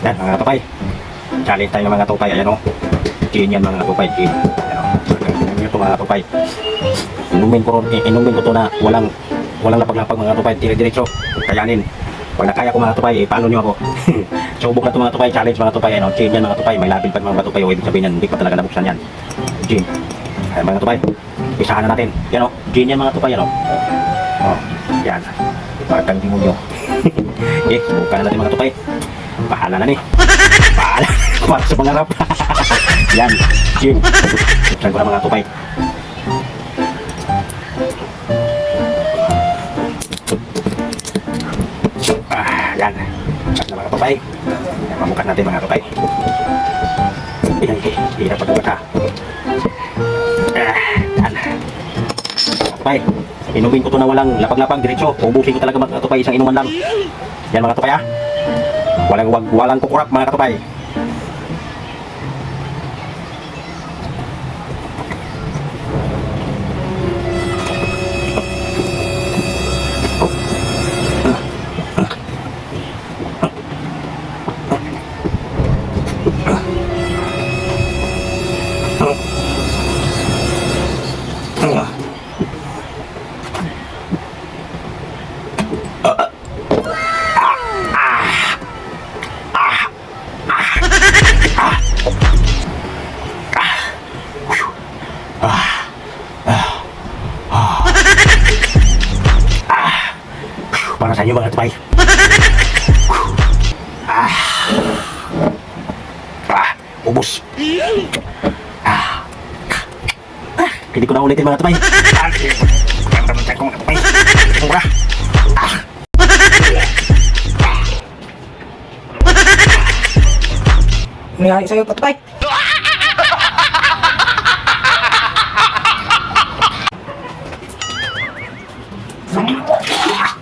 Yan mga katupay. Challenge tayo ng mga katupay. Ayan o. Gin yan mga katupay. Gin. Ayan o. Ganyan ito mga katupay. Inumin ko to na walang lapag-lapag mga katupay. Dire-diretso. Kayanin. Pag nakaya ko mga katupay, paano nyo ako? Subok na ito mga katupay. Challenge mga katupay. Ayan o. Gin yan mga katupay. May labil pa mga katupay. O ibig sabihin yan. Hindi pa talaga nabuksan yan. Gin. Ayan mga katupay. Isahan na natin. Yan o. Gin yan mga katupay. Yan o. O. Yan. Pagkandingon nyo. Okay, subukan na natin mga katupay. Bahala na ni. Bahala. Kumat sa pangarap. Yan. Gin. Buksan ko na mga katupay. Yan. Buksan na mga katupay. Mamukat natin mga katupay. Hirap pagbukat ha. Yan. Katupay. Inumin ko to na walang lapag-lapag diretso. Ubusin ko talaga mga katupay, isang inuman lang. Yan mga katupay ha. Walang kukurap mga katupay. Para sa inyo mga katupay. Ubus. Hindi ko na ulitin mga katupay. Ramdaman ko mga katupay. Mura. Nangyari sa'yo, katupay. Ah!